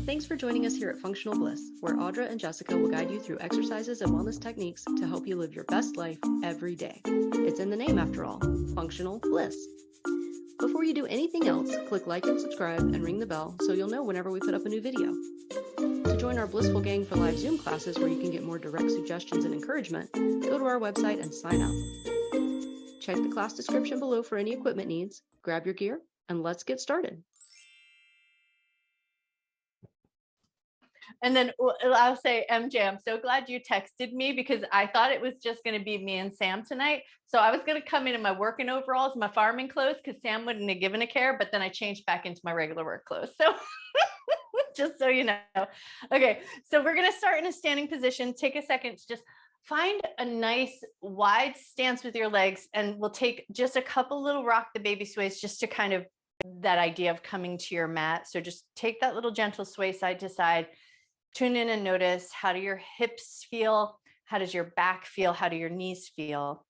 Thanks for joining us here at Functional Bliss, where Audra and Jessica will guide you through exercises and wellness techniques to help you live your best life every day. It's in the name after all, Functional Bliss. Before you do anything else, click like and subscribe and ring the bell so you'll know whenever we put up a new video. To join our Blissful Gang for live Zoom classes where you can get more direct suggestions and encouragement, go to our website and sign up. Check the class description below for any equipment needs, grab your gear, and let's get started. And then I'll say, MJ, I'm so glad you texted me because I thought it was just going to be me and Sam tonight. So I was going to come in my working overalls, my farming clothes, because Sam wouldn't have given a care, but then I changed back into my regular work clothes. So just so you know. Okay, so we're going to start in a standing position. Take a second to just find a nice wide stance with your legs, and we'll take just a couple little rock the baby sways just to kind of that idea of coming to your mat. So just take that little gentle sway side to side. Tune in and notice, how do your hips feel? How does your back feel? How do your knees feel?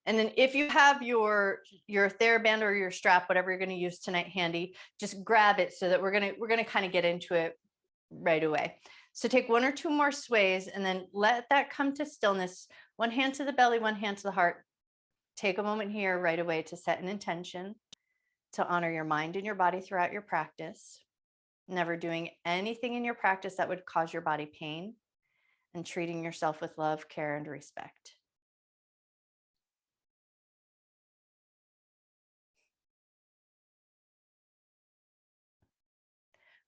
And then if you have your TheraBand or your strap, whatever you're going to use tonight handy, just grab it so that we're going to kind of get into it right away. So take one or two more sways and then let that come to stillness. One hand to the belly, one hand to the heart. Take a moment here right away to set an intention to honor your mind and your body throughout your practice. Never doing anything in your practice that would cause your body pain, and treating yourself with love, care, and respect.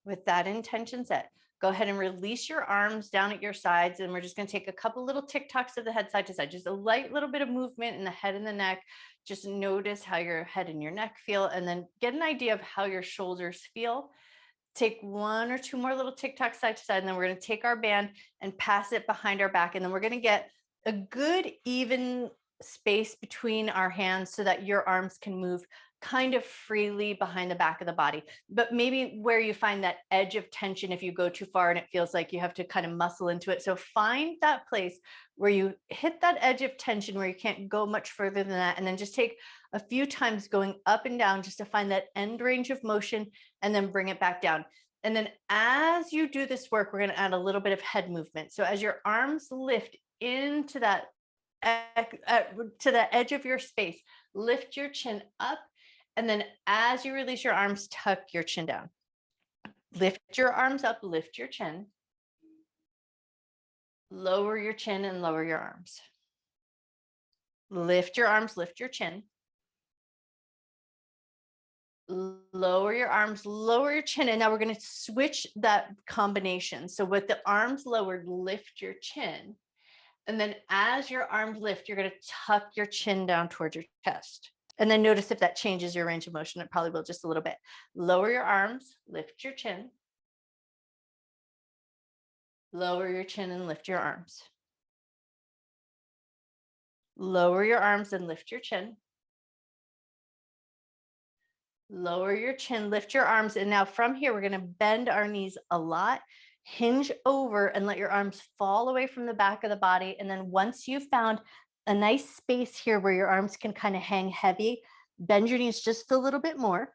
With that intention set, go ahead and release your arms down at your sides, and we're just going to take a couple little tick-tocks of the head side to side, just a light little bit of movement in the head and the neck. Just notice how your head and your neck feel, and then get an idea of how your shoulders feel. Take one or two more little tick-tocks side to side, and then we're going to take our band and pass it behind our back, and then we're going to get a good even space between our hands so that your arms can move kind of freely behind the back of the body. But maybe where you find that edge of tension if you go too far and it feels like you have to kind of muscle into it. So find that place where you hit that edge of tension where you can't go much further than that, and then just take a few times going up and down just to find that end range of motion, and then bring it back down. And then as you do this work, we're going to add a little bit of head movement. So as your arms lift into that to the edge of your space, lift your chin up, and then as you release your arms, tuck your chin down. Lift your arms up, lift your chin, lower your chin and lower your arms. Lift your arms, lift your chin. Lower your arms, lower your chin. And now we're going to switch that combination. So with the arms lowered, lift your chin. And then as your arms lift, you're going to tuck your chin down towards your chest. And then notice if that changes your range of motion. It probably will just a little bit. Lower your arms, lift your chin. Lower your chin and lift your arms. Lower your arms and lift your chin. Lower your chin, lift your arms. And now from here, we're going to bend our knees a lot, hinge over and let your arms fall away from the back of the body. And then once you've found a nice space here where your arms can kind of hang heavy, bend your knees just a little bit more.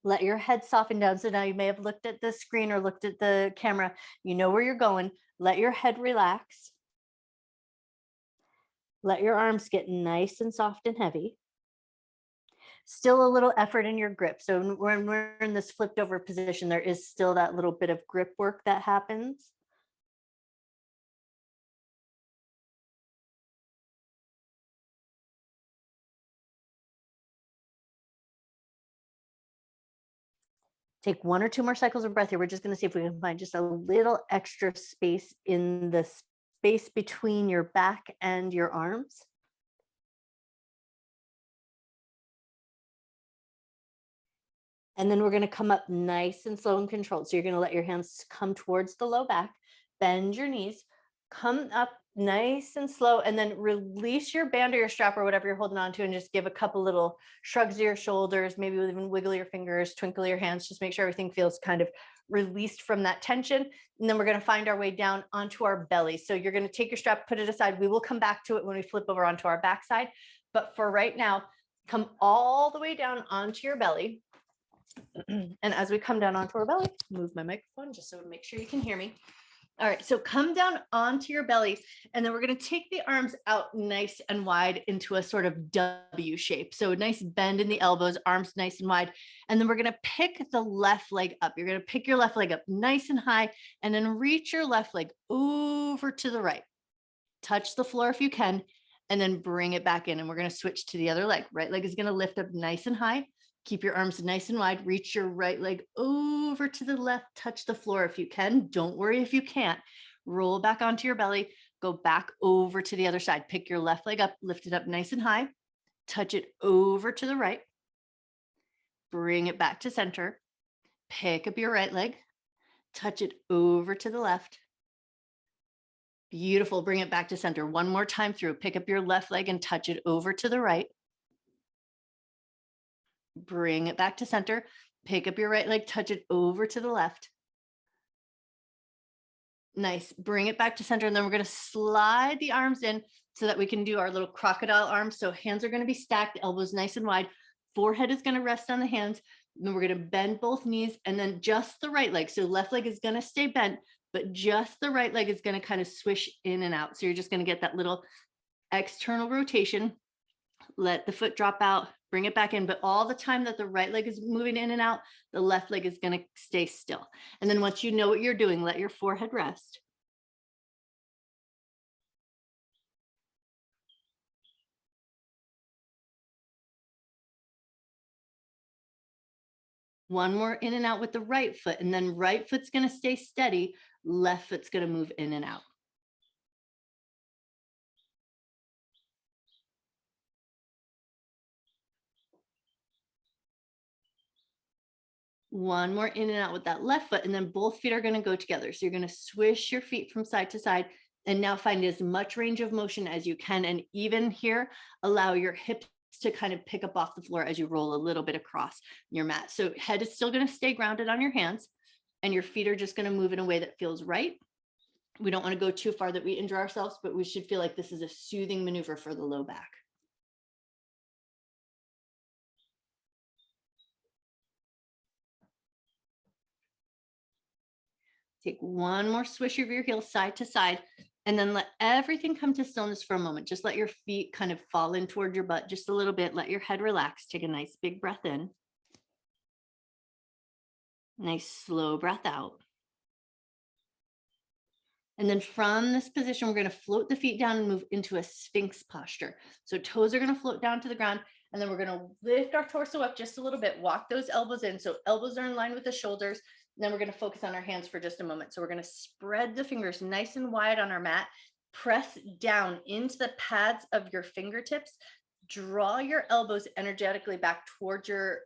Let your head soften down. So now you may have looked at the screen or looked at the camera. You know where you're going. Let your head relax. Let your arms get nice and soft and heavy. Still a little effort in your grip. So when we're in this flipped over position, there is still that little bit of grip work that happens. Take one or two more cycles of breath here. We're just going to see if we can find just a little extra space in the space between your back and your arms. And then we're going to come up nice and slow and controlled. So you're going to let your hands come towards the low back, bend your knees, come up nice and slow, and then release your band or your strap or whatever you're holding on to, and just give a couple little shrugs of your shoulders, maybe even wiggle your fingers, twinkle your hands, just make sure everything feels kind of released from that tension. And then we're going to find our way down onto our belly. So you're going to take your strap, put it aside. We will come back to it when we flip over onto our backside. But for right now, come all the way down onto your belly. And as we come down onto our belly, move my microphone just so to make sure you can hear me. All right, so come down onto your belly, and then we're going to take the arms out nice and wide into a sort of W shape. So a nice bend in the elbows, arms nice and wide. And then we're going to pick the left leg up. You're going to pick your left leg up nice and high, and then reach your left leg over to the right. Touch the floor if you can, and then bring it back in. And we're going to switch to the other leg. Right leg is going to lift up nice and high. Keep your arms nice and wide. Reach your right leg over to the left. Touch the floor if you can. Don't worry if you can't. Roll back onto your belly. Go back over to the other side. Pick your left leg up, lift it up nice and high. Touch it over to the right. Bring it back to center. Pick up your right leg. Touch it over to the left. Beautiful. Bring it back to center. One more time through. Pick up your left leg and touch it over to the right. Bring it back to center. Pick up your right leg, touch it over to the left. Nice. Bring it back to center. And then we're going to slide the arms in so that we can do our little crocodile arms. So hands are going to be stacked, elbows nice and wide. Forehead is going to rest on the hands. And then we're going to bend both knees, and then just the right leg. So left leg is going to stay bent, but just the right leg is going to kind of swish in and out. So you're just going to get that little external rotation. Let the foot drop out, bring it back in. But all the time that the right leg is moving in and out, the left leg is going to stay still. And then once you know what you're doing, let your forehead rest. One more in and out with the right foot, and then right foot's going to stay steady. Left foot's going to move in and out. One more in and out with that left foot, and then both feet are going to go together. So you're going to swish your feet from side to side, and now find as much range of motion as you can. And even here, allow your hips to kind of pick up off the floor as you roll a little bit across your mat. So head is still going to stay grounded on your hands, and your feet are just going to move in a way that feels right. We don't want to go too far that we injure ourselves, but we should feel like this is a soothing maneuver for the low back. Take one more swish of your heels side to side, and then let everything come to stillness for a moment. Just let your feet kind of fall in toward your butt just a little bit. Let your head relax. Take a nice big breath in. Nice slow breath out. And then from this position, we're going to float the feet down and move into a Sphinx posture. So toes are going to float down to the ground, and then we're going to lift our torso up just a little bit. Walk those elbows in. So elbows are in line with the shoulders. And then we're going to focus on our hands for just a moment. So we're going to spread the fingers nice and wide on our mat. Press down into the pads of your fingertips. Draw your elbows energetically back towards your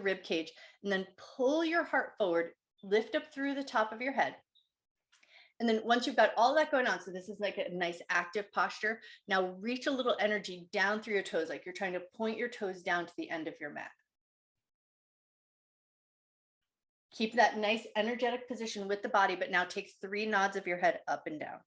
rib cage, and then pull your heart forward. Lift up through the top of your head. And then once you've got all that going on, so this is like a nice active posture. Now reach a little energy down through your toes, like you're trying to point your toes down to the end of your mat. Keep that nice energetic position with the body, but now take 3 nods of your head up and down.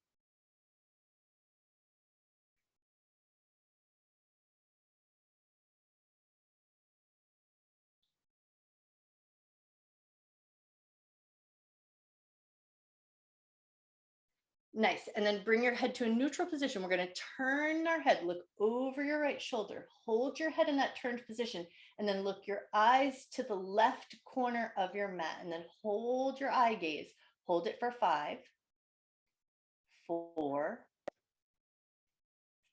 Nice. And then bring your head to a neutral position. We're going to turn our head, look over your right shoulder, hold your head in that turned position, and then look your eyes to the left corner of your mat, and then hold your eye gaze. Hold it for 5, 4,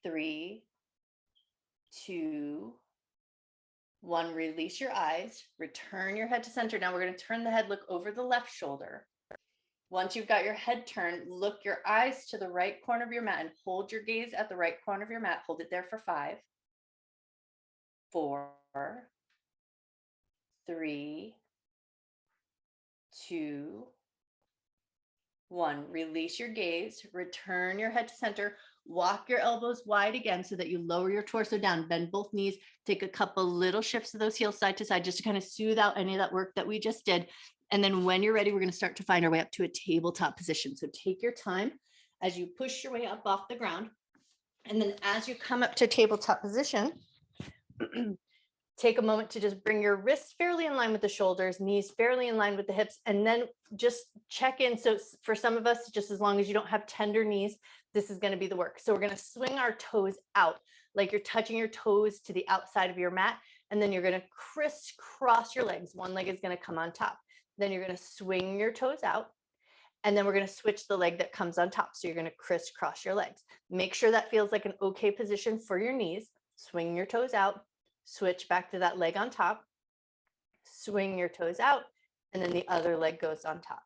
3, 2, 1. Release your eyes, return your head to center. Now we're going to turn the head, look over the left shoulder. Once you've got your head turned, look your eyes to the right corner of your mat and hold your gaze at the right corner of your mat. Hold it there for 5, 4, 3, 2, 1. Release your gaze, return your head to center, walk your elbows wide again so that you lower your torso down, bend both knees, take a couple little shifts of those heels side to side just to kind of soothe out any of that work that we just did. And then when you're ready, we're going to start to find our way up to a tabletop position. So take your time as you push your way up off the ground. And then as you come up to tabletop position, Take a moment to just bring your wrists fairly in line with the shoulders, knees fairly in line with the hips, and then just check in. So for some of us, just as long as you don't have tender knees, this is going to be the work. So we're going to swing our toes out, like you're touching your toes to the outside of your mat, and then you're going to crisscross your legs. One leg is going to come on top. Then you're going to swing your toes out, and then we're going to switch the leg that comes on top. So you're going to crisscross your legs. Make sure that feels like an okay position for your knees. Swing your toes out, switch back to that leg on top, swing your toes out, and then the other leg goes on top.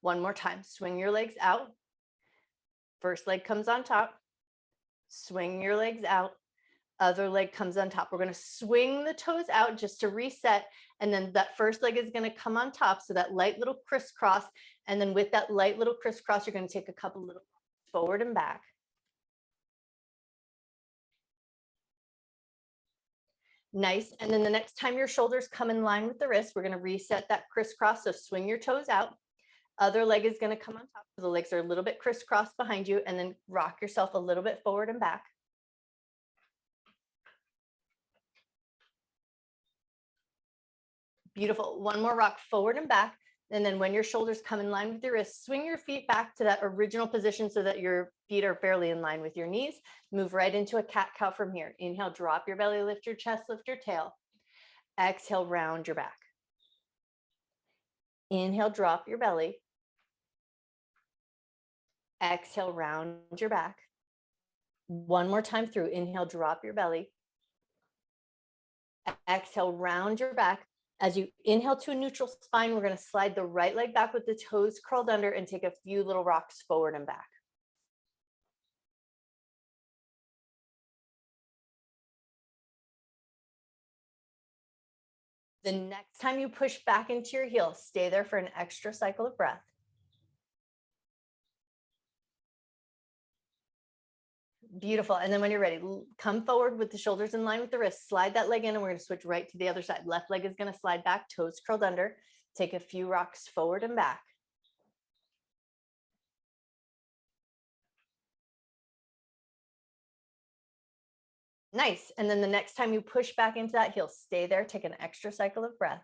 One more time, swing your legs out. First leg comes on top, swing your legs out, other leg comes on top. We're going to swing the toes out just to reset. And then that first leg is going to come on top. So that light little crisscross. And then with that light little crisscross, you're going to take a couple little forward and back. Nice. And then the next time your shoulders come in line with the wrist, we're going to reset that crisscross. So swing your toes out. Other leg is going to come on top. So the legs are a little bit crisscrossed behind you, and then rock yourself a little bit forward and back. Beautiful. One more rock forward and back. And then when your shoulders come in line with your wrists, swing your feet back to that original position so that your feet are fairly in line with your knees. Move right into a cat-cow from here. Inhale, drop your belly, lift your chest, lift your tail. Exhale, round your back. Inhale, drop your belly. Exhale, round your back. One more time through. Inhale, drop your belly. Exhale, round your back. As you inhale to a neutral spine, we're going to slide the right leg back with the toes curled under and take a few little rocks forward and back. The next time you push back into your heel, stay there for an extra cycle of breath. Beautiful. And then when you're ready, come forward with the shoulders in line with the wrists, slide that leg in, and we're going to switch right to the other side. Left leg is going to slide back, toes curled under. Take a few rocks forward and back. Nice. And then the next time you push back into that heel, stay there, take an extra cycle of breath.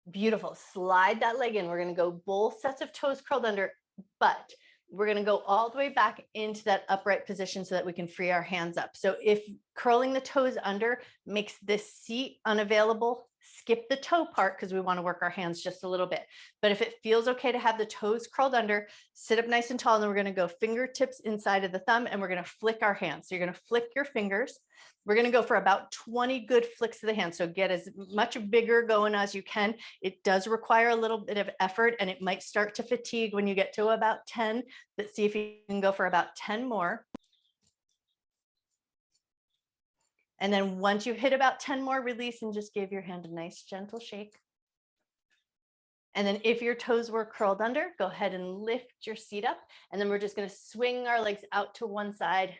Beautiful. Slide that leg in. We're going to go both sets of toes curled under, but we're going to go all the way back into that upright position so that we can free our hands up. So if curling the toes under makes this seat unavailable, skip the toe part because we want to work our hands just a little bit. But if it feels okay to have the toes curled under, sit up nice and tall, and then we're going to go fingertips inside of the thumb, and we're going to flick our hands. So you're going to flick your fingers. We're going to go for about 20 good flicks of the hand. So get as much bigger going as you can. It does require a little bit of effort, and it might start to fatigue when you get to about 10, but see if you can go for about 10 more. And then once you hit about 10 more, release and just give your hand a nice gentle shake. And then if your toes were curled under, go ahead and lift your seat up. And then we're just going to swing our legs out to one side,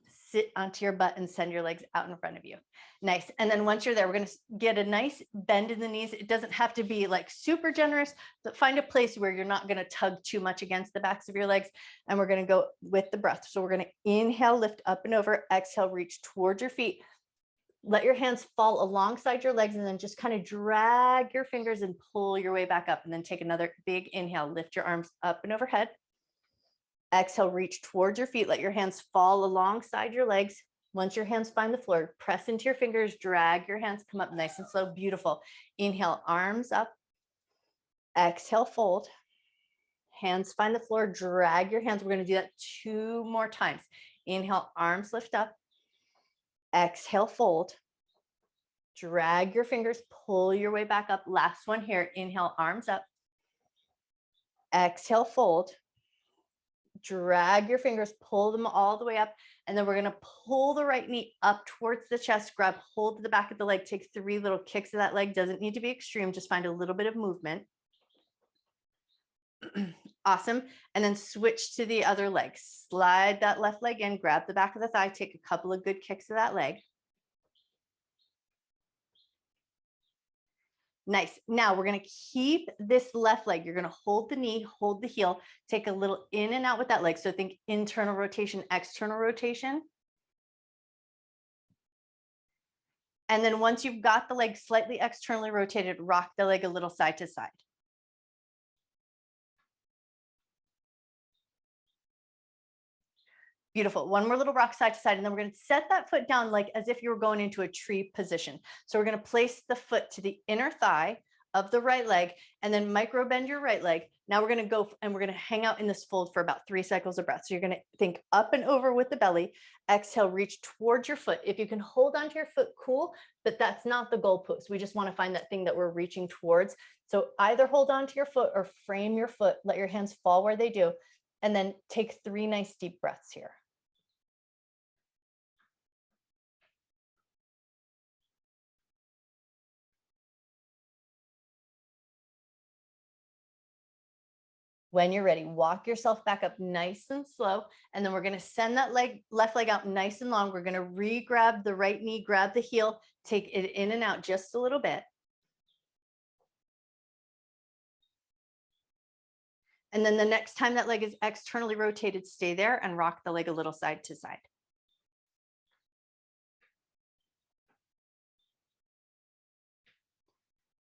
sit onto your butt, and send your legs out in front of you. Nice. And then once you're there, we're going to get a nice bend in the knees. It doesn't have to be like super generous, but find a place where you're not going to tug too much against the backs of your legs. And we're going to go with the breath. So we're going to inhale, lift up and over, exhale, reach towards your feet. Let your hands fall alongside your legs, and then just kind of drag your fingers and pull your way back up. And then take another big inhale, lift your arms up and overhead. Exhale, reach towards your feet. Let your hands fall alongside your legs. Once your hands find the floor, press into your fingers, drag your hands, come up nice and slow. Beautiful. Inhale, arms up. Exhale, fold. Hands find the floor, drag your hands. We're going to do that 2 more times. Inhale, arms lift up. Exhale, fold. Drag your fingers, pull your way back up. Last one here. Inhale, arms up. Exhale, fold. Drag your fingers, pull them all the way up. And then we're going to pull the right knee up towards the chest, grab hold of the back of the leg, take 3 little kicks of that leg. Doesn't need to be extreme, just find a little bit of movement. Awesome. And then switch to the other leg. Slide that left leg in, grab the back of the thigh, take a couple of good kicks of that leg. Nice. Now we're going to keep this left leg. You're going to hold the knee, hold the heel, take a little in and out with that leg. So think internal rotation, external rotation. And then once you've got the leg slightly externally rotated, rock the leg a little side to side. Beautiful. One more little rock side to side, and then we're going to set that foot down like as if you were going into a tree position. So we're going to place the foot to the inner thigh of the right leg and then micro bend your right leg. Now we're going to go and we're going to hang out in this fold for about 3 cycles of breath. So you're going to think up and over with the belly. Exhale, reach towards your foot. If you can hold onto your foot, cool, but that's not the goalpost. We just want to find that thing that we're reaching towards. So either hold onto your foot or frame your foot. Let your hands fall where they do. And then take 3 nice deep breaths here. When you're ready, walk yourself back up nice and slow. And then we're going to send that left leg out nice and long. We're going to re-grab the right knee, grab the heel, take it in and out just a little bit. And then the next time that leg is externally rotated, stay there and rock the leg a little side to side.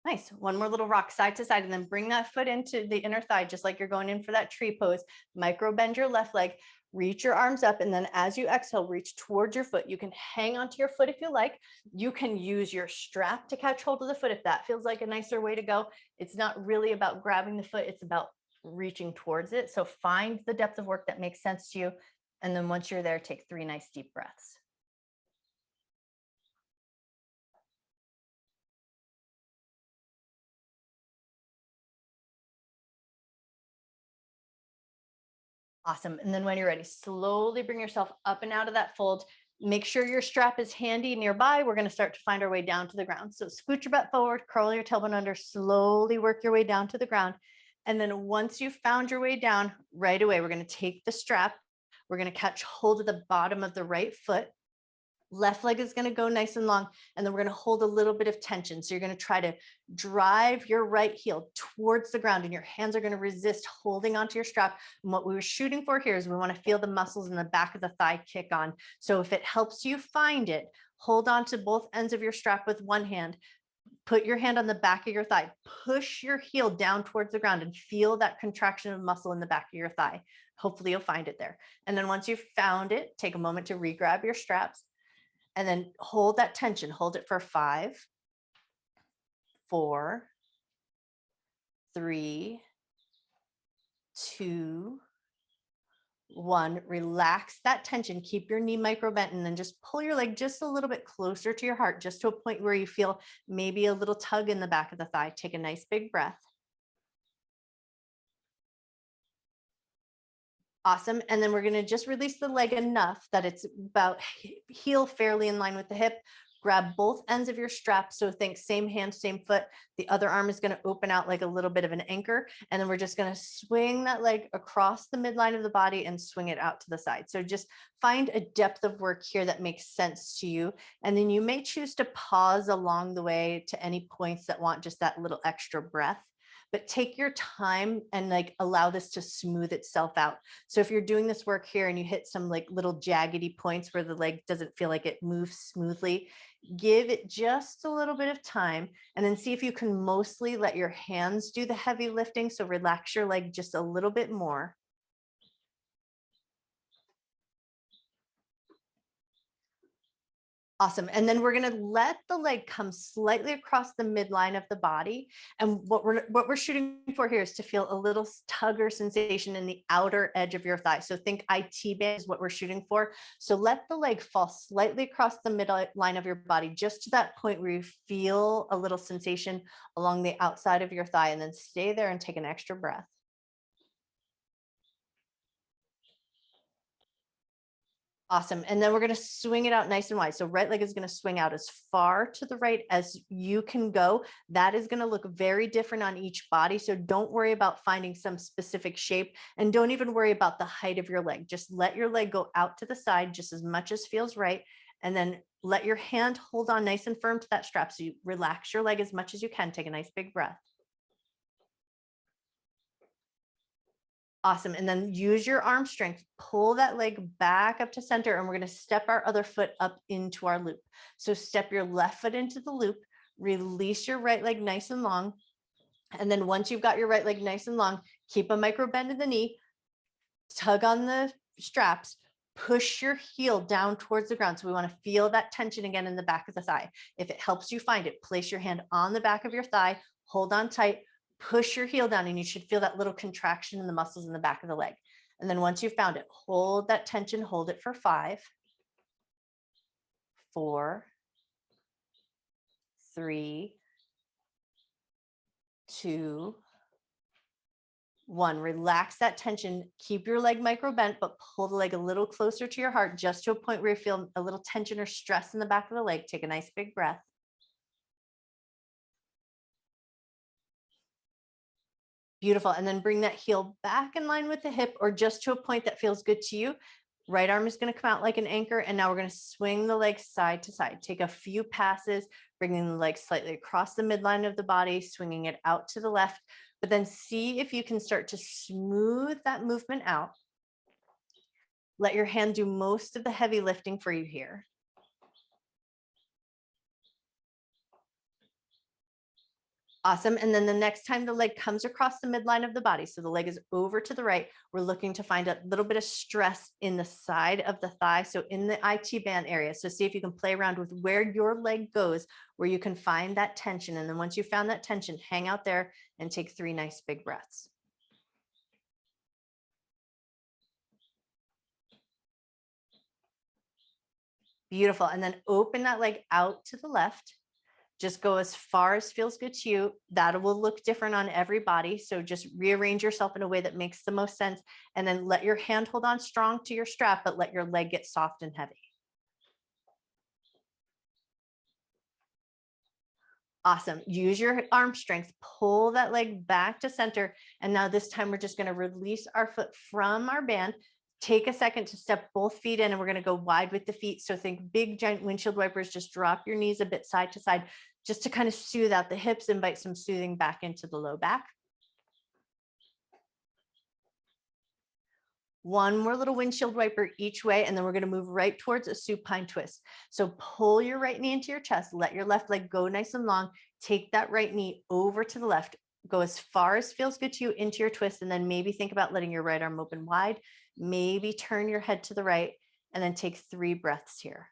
Nice. One more little rock side to side, and then bring that foot into the inner thigh, just like you're going in for that tree pose. Micro bend your left leg, reach your arms up, and then as you exhale, reach towards your foot. You can hang onto your foot if you like. You can use your strap to catch hold of the foot if that feels like a nicer way to go. It's not really about grabbing the foot. It's about reaching towards it. So find the depth of work that makes sense to you. And then once you're there, take 3 nice deep breaths. Awesome. And then when you're ready, slowly bring yourself up and out of that fold. Make sure your strap is handy nearby. We're going to start to find our way down to the ground. So scoot your butt forward, curl your tailbone under, slowly work your way down to the ground. And then once you've found your way down, right away, we're going to take the strap. We're going to catch hold of the bottom of the right foot. Left leg is going to go nice and long, and then we're going to hold a little bit of tension. So you're going to try to drive your right heel towards the ground, and your hands are going to resist holding onto your strap. And what we were shooting for here is we want to feel the muscles in the back of the thigh kick on. So if it helps you find it, hold on to both ends of your strap with one hand. Put your hand on the back of your thigh, push your heel down towards the ground and feel that contraction of muscle in the back of your thigh. Hopefully you'll find it there. And then once you've found it, take a moment to re-grab your straps. And then hold that tension. Hold it for 5, 4, 3, 2, 1. Relax that tension. Keep your knee micro bent, and then just pull your leg just a little bit closer to your heart, just to a point where you feel maybe a little tug in the back of the thigh. Take a nice big breath. Awesome. And then we're going to just release the leg enough that it's about heel fairly in line with the hip. Grab both ends of your strap. So think same hand, same foot. The other arm is going to open out like a little bit of an anchor. And then we're just going to swing that leg across the midline of the body and swing it out to the side. So just find a depth of work here that makes sense to you. And then you may choose to pause along the way to any points that want just that little extra breath. But take your time and like allow this to smooth itself out. So if you're doing this work here and you hit some like little jaggedy points where the leg doesn't feel like it moves smoothly, give it just a little bit of time and then see if you can mostly let your hands do the heavy lifting. So relax your leg just a little bit more. Awesome. And then we're going to let the leg come slightly across the midline of the body. And what we're shooting for here is to feel a little tugger sensation in the outer edge of your thigh. So think IT band is what we're shooting for. So let the leg fall slightly across the midline of your body, just to that point where you feel a little sensation along the outside of your thigh, and then stay there and take an extra breath. Awesome. And then we're going to swing it out nice and wide. So right leg is going to swing out as far to the right as you can go. That is going to look very different on each body. So don't worry about finding some specific shape, and don't even worry about the height of your leg. Just let your leg go out to the side just as much as feels right. And then let your hand hold on nice and firm to that strap. So you relax your leg as much as you can. Take a nice big breath. Awesome. And then use your arm strength, pull that leg back up to center, and we're going to step our other foot up into our loop. So step your left foot into the loop, release your right leg nice and long. And then once you've got your right leg nice and long, keep a micro bend in the knee, tug on the straps, push your heel down towards the ground. So we want to feel that tension again in the back of the thigh. If it helps you find it, place your hand on the back of your thigh, hold on tight, push your heel down, and you should feel that little contraction in the muscles in the back of the leg. And then once you've found it, hold that tension, hold it for 5, 4, 3, 2, 1. Relax that tension. Keep your leg micro bent, but pull the leg a little closer to your heart, just to a point where you feel a little tension or stress in the back of the leg. Take a nice big breath. Beautiful. And then bring that heel back in line with the hip, or just to a point that feels good to you. Right arm is going to come out like an anchor. And now we're going to swing the leg side to side. Take a few passes, bringing the leg slightly across the midline of the body, swinging it out to the left. But then see if you can start to smooth that movement out. Let your hand do most of the heavy lifting for you here. Awesome. And then the next time the leg comes across the midline of the body, so the leg is over to the right, we're looking to find a little bit of stress in the side of the thigh. So in the IT band area. So see if you can play around with where your leg goes, where you can find that tension. And then once you found that tension, hang out there and take 3 nice big breaths. Beautiful. And then open that leg out to the left. Just go as far as feels good to you. That will look different on every body. So just rearrange yourself in a way that makes the most sense. And then let your hand hold on strong to your strap, but let your leg get soft and heavy. Awesome. Use your arm strength, pull that leg back to center. And now this time we're just going to release our foot from our band. Take a second to step both feet in, and we're going to go wide with the feet. So think big giant windshield wipers. Just drop your knees a bit side to side, just to kind of soothe out the hips, invite some soothing back into the low back. One more little windshield wiper each way, and then we're going to move right towards a supine twist. So pull your right knee into your chest, let your left leg go nice and long, take that right knee over to the left, go as far as feels good to you into your twist, and then maybe think about letting your right arm open wide, maybe turn your head to the right, and then take 3 breaths here.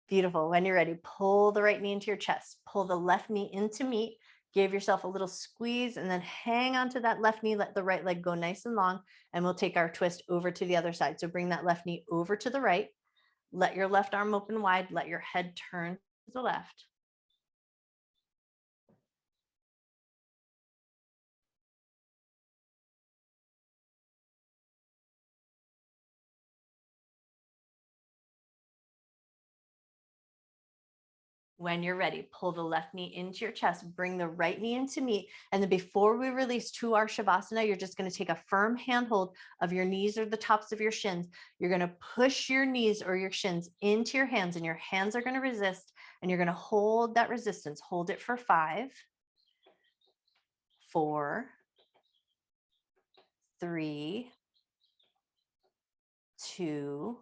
Beautiful. When you're ready, pull the right knee into your chest, pull the left knee into meet, give yourself a little squeeze, and then hang onto that left knee. Let the right leg go nice and long, and we'll take our twist over to the other side. So bring that left knee over to the right, let your left arm open wide, let your head turn to the left. When you're ready, pull the left knee into your chest, bring the right knee into meet. And then before we release to our Shavasana, you're just going to take a firm handhold of your knees or the tops of your shins. You're going to push your knees or your shins into your hands, and your hands are going to resist. And you're going to hold that resistance. Hold it for 5, 4, 3, 2,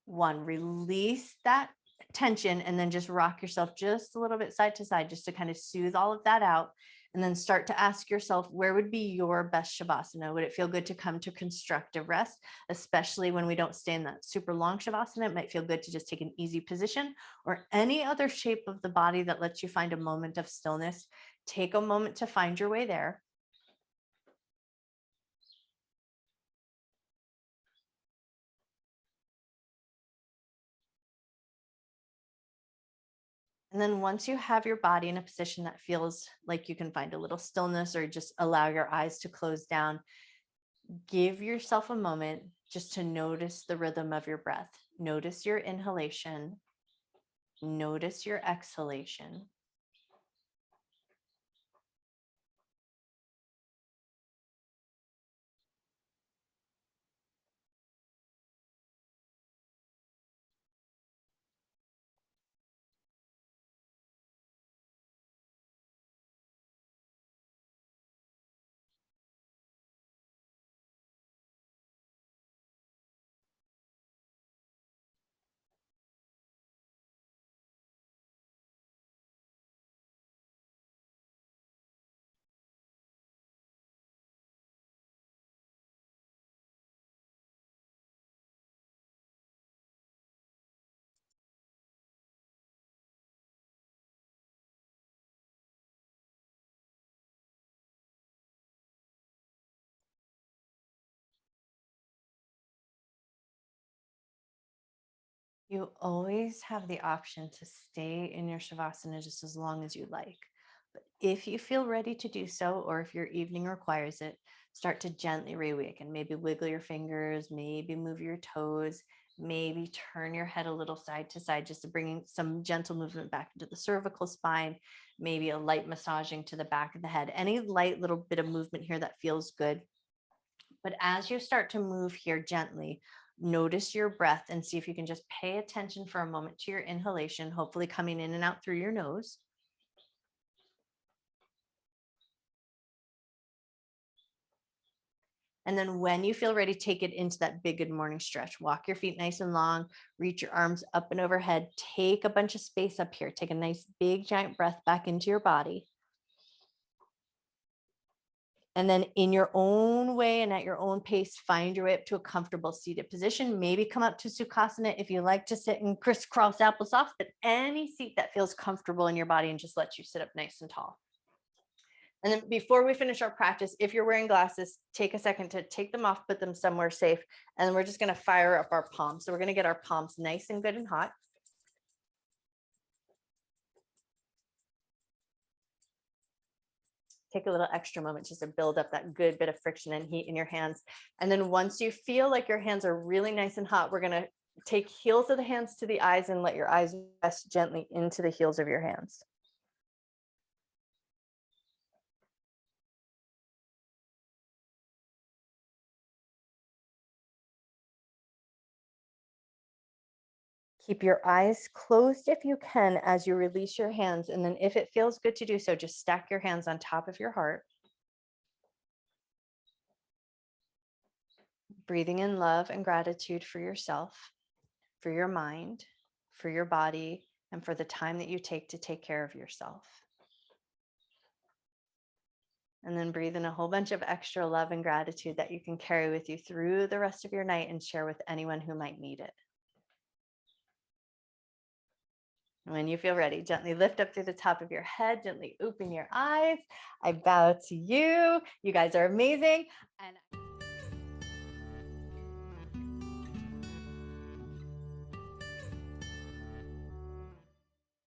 1. Release that tension, and then just rock yourself just a little bit side to side, just to kind of soothe all of that out. And then start to ask yourself, where would be your best Shavasana? Would it feel good to come to constructive rest, especially when we don't stay in that super long Shavasana? It might feel good to just take an easy position, or any other shape of the body that lets you find a moment of stillness. Take a moment to find your way there. And then once you have your body in a position that feels like you can find a little stillness, or just allow your eyes to close down, give yourself a moment just to notice the rhythm of your breath. Notice your inhalation. Notice your exhalation. You always have the option to stay in your Shavasana just as long as you like. But if you feel ready to do so, or if your evening requires it, start to gently reawaken. Maybe wiggle your fingers, maybe move your toes, maybe turn your head a little side to side, just to bring some gentle movement back into the cervical spine, maybe a light massaging to the back of the head. Any light little bit of movement here that feels good. But as you start to move here gently, notice your breath and see if you can just pay attention for a moment to your inhalation, hopefully coming in and out through your nose. And then when you feel ready, take it into that big good morning stretch. Walk your feet nice and long, reach your arms up and overhead, take a bunch of space up here. Take a nice big giant breath back into your body. And then in your own way and at your own pace, find your way up to a comfortable seated position. Maybe come up to Sukhasana if you like to sit in crisscross applesauce, but any seat that feels comfortable in your body and just lets you sit up nice and tall. And then before we finish our practice, if you're wearing glasses, take a second to take them off, put them somewhere safe. And then we're just going to fire up our palms. So we're going to get our palms nice and good and hot. Take a little extra moment just to build up that good bit of friction and heat in your hands. And then once you feel like your hands are really nice and hot, we're going to take heels of the hands to the eyes and let your eyes rest gently into the heels of your hands. Keep your eyes closed if you can as you release your hands. And then if it feels good to do so, just stack your hands on top of your heart. Breathing in love and gratitude for yourself, for your mind, for your body, and for the time that you take to take care of yourself. And then breathe in a whole bunch of extra love and gratitude that you can carry with you through the rest of your night and share with anyone who might need it. When you feel ready, gently lift up through the top of your head, gently open your eyes. I bow to you. You guys are amazing. And